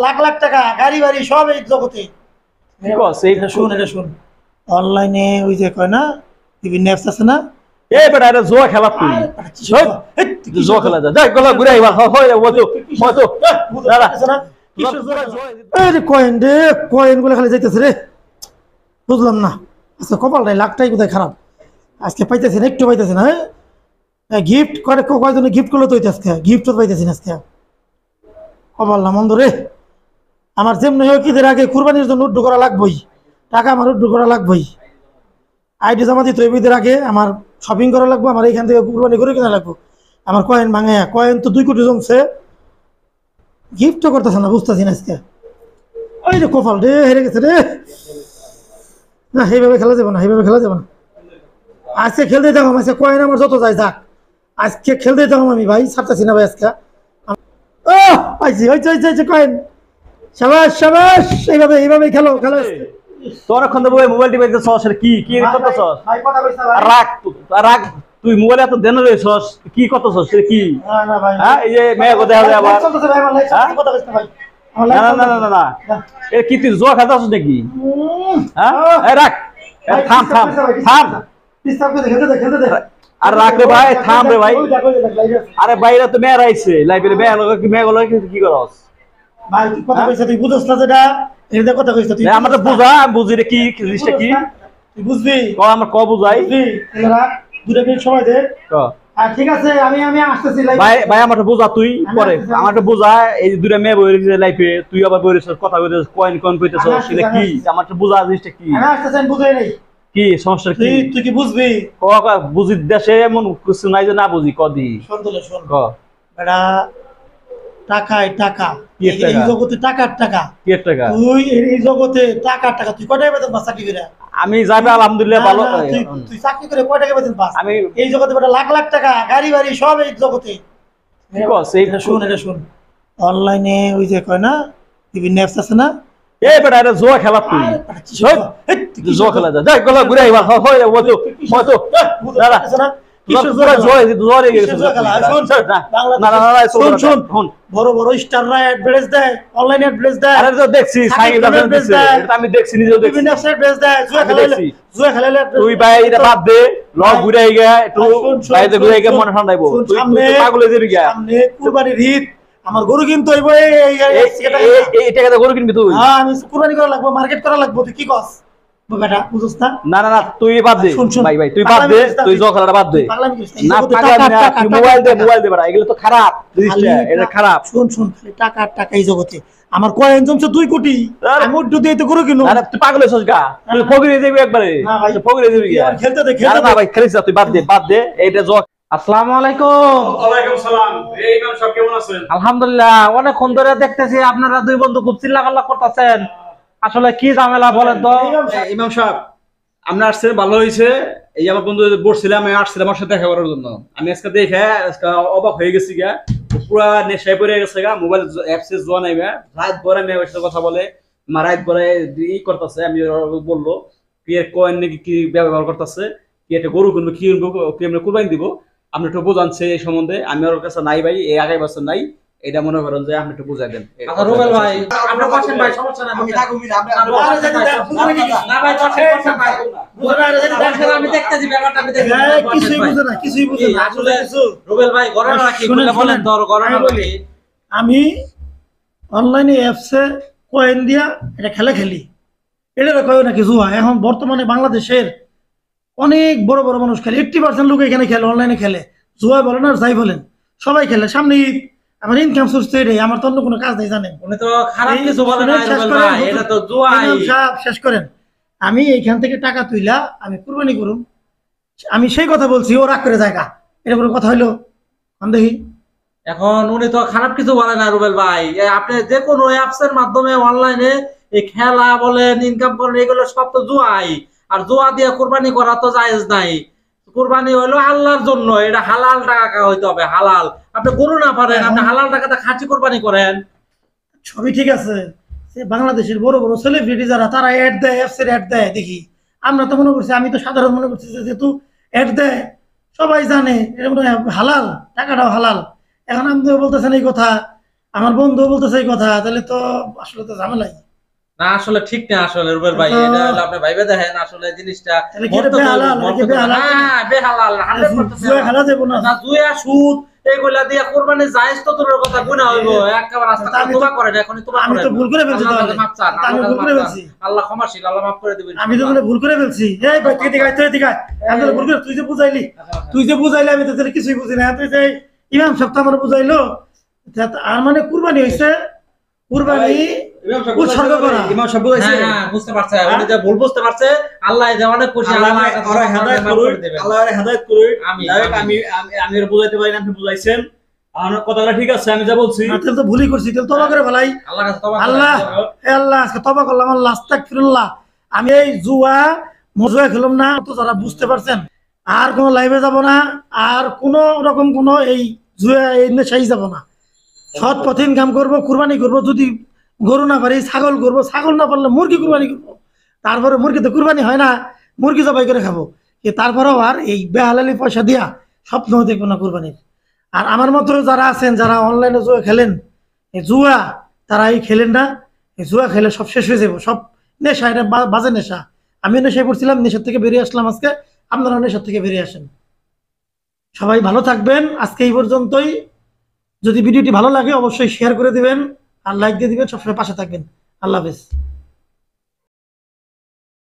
লাখ লাখ টাকা গাড়ি বাড়ি সব এই জগতে। কি কস এটা শুন, এটা শুন। অনলাইনে ওই যে কয় না বিভিন্ন অ্যাপস আছে না, এই বেটা এটা জুয়া খেলা তুই জুয়া খেলা যা যাই গলা ঘুরে আইবা হয় ওতো ওতো দাদা কয়েন রে, কয়েন গুলো খালি যাইতেছে রে, বুঝলাম না। আজকে কপালটাই লাখটাই কোথায় খারাপ, আজকে পাইতেছি না, একটু পাইতেছি না। হ্যাঁ গিফট করে কয়জনে গিফট করলো তো আজকে গিফট পাইতেছি না আজকে, কপাল না মন্দ রে। আমার যেমনি হোক ঈদের আগে কুরবানির জন্য উড্ডু করা লাগবেই, টাকা আমার উড্ডু করা লাগবেই, আইডি জমা দিতে হইব ঈদের আগে, আমার শপিং করা লাগবে, আমার এইখান থেকে কুরবানি করে কিনা লাগবো। আমার কয়েন ভাঙে, কয়েন তো 2 কোটি জমছে, গিফটও করতেছে না, বুঝতেছি না আজকে। ওই রে কপাল রে, হেরে গেছে রে। না সেইভাবে খেলা যাবে না, সেইভাবে খেলা যাবে না। আজকে খেলতে যাবো, আজকে কয়েন আমার যত যায় যাক, আজকে খেলতে যাবো আমি ভাই, ছাড়তেছি না ভাই আজকে। ও পাইছি, হয়েছে কয়েন, সাবাস সাবাস, এইভাবে এইভাবে খেলো খেলো। তোর এখন তো মোবাইল টিপাইতে ছস কি কি করতেছস রাখ রাখ, তুই মোবাইলে এত দেন রইছস কি করতেছস কি? হ্যাঁ এই যে মেয়ে কথা হবে আবার, না না না না না এ কি তুই জুয়া খেলতেছস নাকি? হ্যাঁ এই রাখ, থাম থাম থাম, আর রাখ রে ভাই, থাম রে ভাই। আরে বাইরে তো মেয়ে আইছে লাইভে, মেয়ে গুলো কি করস ভাই? তুই কথা কইছ, তুই বুঝছ না যেটা, এটা কথা কইছ তুই। আমার তো বুঝা, আমি বুঝি রে কি জিনিসটা কি তুই বুঝবি, ক আমার ক বুঝাই এরা 2 মিনিট সময় দে। আর ঠিক আছে, আমি আসতেছি লাইভে। ভাই ভাই আমারটা বুঝা, তুই পরে আমারটা বুঝা। এই যে 2টা মেয়ে বইরে দিছে লাইভে, তুই আবার বইরেছস কথা কইতেছস, কয়েন কইতেছস, সেটা কি? আমারটা বুঝা জিনিসটা কি? আমি আসতেছি, আমি বুঝাই নাই কি সমস্যা কি? তুই কি বুঝবি? ক বুঝি, দেশে এমন কিছু নাই যে না বুঝি, কদি শোন তোলে শোন। ক বেটা টাকায় টাকা, কি এই টাকা? জগতে টাকার টাকা। কি টাকা? তুই এই জগতে টাকার টাকা, তুই কয় টাকা বেতন পাস চাকরি করে? আমি যাবে আলহামদুলিল্লাহ ভালো। তুই চাকরি করে কয় টাকা বেতন পাস? আমি এই জগতে বেটা লাখ লাখ টাকা গাড়ি বাড়ি সব এই জগতে। কি কস এটা শুন, এটা শুন। অনলাইনে ওই যে কয় না বিভিন্ন অ্যাপস আছে না, এই বেটা এটা জুয়া খেলা তুই জুয়া খেলা যা যাই গলা ঘুরে আইবা হয় ওতো ওতো দাদা বড় বড় স্টাররা অ্যাডভার্টাইজ দেয়, অনলাইন অ্যাডভার্টাইজ দেয়। আরে তো দেখছি আমি দেখছি, নিজেও দেখছি, বিভিন্ন অ্যাডভার্টাইজ দেয়। জুয়া খেলালে তুই ভাই এটা বাদ দে, ল ঘুরে আইগা একটু বাইরে ঘুরে আইগা মনে ঠান্ডাইবো। তুই পাগল হয়ে যাবি গা। সামনে কুরবানির ঈদ, আমার গরু কিনতে হইব, এই টাকাতে গরু কিনবি তুই? হ্যাঁ আমি কুরবানি করা লাগবে, মার্কেট করা লাগবে। তুই কি কস বেটা, বুঝছ না? না না না তুই বাদ দে ভাই, ভাই তুই বাদ দে, তুই জল খেলাটা বাদ দে। না পাগলামি না, তুই মোবাইল দে বেটা, এগুলো তো খারাপ জিনিসটা, এটা খারাপ। শুন শুন, খালি টাকা টাকা এই জগতে। আমার কয়েন জমছে 2 কোটি, আমি উড্ডু দিয়ে তো গরু কিনো। আরে তুই পাগল হইছস গা, তুই ফকিরে যাবি একবারে, তুই ফকিরে যাবি গা। খেলতে দে, খেলতে না ভাই, খেলিস না তুই, বাদ দে বাদ দে এইটা জল। আসসালামু আলাইকুম। ওয়ালাইকুম সালাম। এই ইমাম সাহেব কেমন আছেন? আলহামদুলিল্লাহ, অনেকক্ষণ ধরে দেখতেছি আপনারা 2 বন্ধু খুব চিল্লাপাল্লা করতেছেন, আসলে কি ঝামেলা বলেন তো? ইমাম সাহেব আমরা আসছে ভালো হয়েছে, এই আমার বন্ধু বসছিলাম, আমি আসছিলাম আমার সাথে দেখা করার জন্য। আমি আজকে দেখে আজকে অবাক হয়ে গেছি গা, পুরা নেশায় পড়ে গেছে গা, মোবাইল অ্যাপসে জোয়া নাই গা। রাত ভরে মেয়ের সাথে কথা বলে, মা রাত ভরে ই করতেছে। আমি বললো কি এর কয়েন নাকি কি ব্যবহার করতেছে, কি একটা গরু কিনবো, কি কিনবো, কুরবানি দিব। আপনি একটু বোঝানছে এই সম্বন্ধে, আমি ওর কাছে নাই ভাই, এই আগামী বছর নাই, এটা মনে করেন যে আপনি একটু বুঝাই দেন। আচ্ছা রুবেল ভাই, আপনি বসেন ভাই, সমস্যা নাই, আমি থাকুমি না, না ভাই বসেন ভাই, আমি দেখতেছি ব্যাপারটা, আমি দেখতেছি কিছুই বুঝে না, কিছুই বুঝে না আসলে। রুবেল ভাই ঘটনা কি বলেন তো? ঘটনা বলি, আমি অনলাইনে অ্যাপসে কয়েন দিয়া এটা খেলা খেলি, এটা কয় নাকি জুয়া। এখন বর্তমানে বাংলাদেশের অনেক বড় বড় মানুষ খেলে, 80% লোক এখানে খেলে, অনলাইনে খেলে। জুয়া বলেন আর যাই বলেন সবাই খেলে। সামনে ঈদ, আমার ইনকাম সোর্স তো এটাই, আমার তো অন্য কোনো কাজ নেই জানেন। উনি তো খারাপ কিছু বলে না রুবেল ভাই, এটা তো জুয়াই। শেষ করেন। আমি এইখান থেকে টাকা তুইলা আমি কুরবানি করুম, আমি সেই কথা বলছি, ও রাগ করে জায়গা, এটা কোনো কথা হইলো? দেখি এখন উনি তো খারাপ কিছু বলে না রুবেল ভাই, আপনি যে কোনো অ্যাপসের মাধ্যমে অনলাইনে এই খেলা বলেন, ইনকাম করেন, এগুলো সব তো জুয়াই। আর জুয়া দিয়ে কুরবানি করা তো জায়েজ নাই। কুরবানি হলো আল্লাহর জন্য, এটা হালাল টাকা হইতে হবে, হালাল। আপনি গরু না পারেন, আপনি হালাল টাকাতে খাসি কুরবানি করেন। সবই ঠিক আছে, বাংলাদেশের বড় বড় সেলিব্রিটি যারা, তারা অ্যাড দেয়, অ্যাপসের অ্যাড দেয় দেখি। আমরা তো মনে করছি, আমি তো সাধারণ মনে করছি যেহেতু অ্যাড দেয় সবাই জানে এটা মনে হয় হালাল, টাকাটাও হালাল। এখন আমি তো বলতেছেন এই কথা, আমার বন্ধু বলতেছে এই কথা, তাহলে তো আসলে তো ঝামেলাই। না আসলে ঠিক না আসলে রুবেল ভাই, তো- এটা হলো আপনি ভাইবে দেখেন আসলে জিনিসটা তাহলে কি এটা বেহালাল? নাকি বেহালাল? হ্যাঁ বেহালাল 100% জুয়া খেলা যাবো না। না জুয়া সুদ এইগুলা দিয়ে কোরবানি জায়েজ তো দূরের কথা গুনাহ হইব, একেবারে রাস্তা তা আমি তো- তোবা করেন, এখনই তোবা আমি করেন। তো ভুল করে ফেলছি আল্লাহর তাহলে। কাছে মাপ চান, তা আমি আল্লাহর ভুল কাছে করে মাপ ফেলছি। চান। আল্লাহ ক্ষমাশীল, আল্লাহ মাফ করে দিবেন। আমি তো বলে ভুল করে ফেলছি। এই ভাই তুই দিকে তুই দিকে আমি তো ভুল করে, তুই যে বুঝাইলি, আমি তো তাহলে কিছুই বুঝি না। তুই যে ইমাম সপ্তাহ আমার বুঝাইলো, আর মানে কুরবানি হয়েছে, কুরবানি উৎসর্গ করা। ইমাম সাহেব বুঝাইছে হ্যাঁ হ্যাঁ বুঝতে পারছে, উনি যে ভুল বুঝতে পারছে, আল্লাহ এই যে অনেক খুশি, আল্লাহ আল্লাহর কাছে ওরা হেদায়েত মাফ করুন, করে দিবেন। আল্লাহ ওরা হেদায়েত করুন। আমিন, যাই হোক, আমিন। আমি ওরা বুঝাইতে পারি না, আপনি বুঝাইছেন। আমার কথাটা ঠিক আছে, আমি যা বলছি। না, তাহলে তো ভুলই করছি, তাহলে তবা করে ফেলাই। আল্লাহর কাছে তওবা করেন। আল্লাহ, হে আল্লাহ, আজকে তবা করলাম, আল্লাহ আস্তাগফিরুল্লাহ। আমি এই জুয়া মজুয়া খেলাম না, তো যারা বুঝতে পারছেন, আর কোনো লাইভে যাব না, আর কোনো রকম কোনো এই জুয়া এই নেশাই যাব না। সৎ পথে ইনকাম করবো, কুরবানি করবো। যদি গরু না পারি ছাগল করবো, ছাগল না পারলে মুরগি কুরবানি করবো। তারপরে মুরগি তো কুরবানি হয় না, মুরগি জবাই করে খাবো। তারপরেও আর এই বেহালালি পয়সা দিয়া স্বপ্ন দেখবো না কুরবানির। আর আমার মতো যারা আছেন, যারা অনলাইনে জুয়া খেলেন, এই জুয়া তারা এই খেলেন না। এই জুয়া খেলে সব শেষ হয়ে যাবো, সব নেশা, এটা বাজে নেশা। আমিও নেশায় পড়ছিলাম, নেশার থেকে বেরিয়ে আসলাম আজকে। আপনারা নেশার থেকে বেরিয়ে আসেন। সবাই ভালো থাকবেন, আজকে এই পর্যন্তই। যদি ভিডিওটি ভালো লাগে অবশ্যই শেয়ার করে দিবেন আর লাইক দিয়ে দিবেন, সবসময় পাশে থাকবেন। আল্লাহ হাফেজ।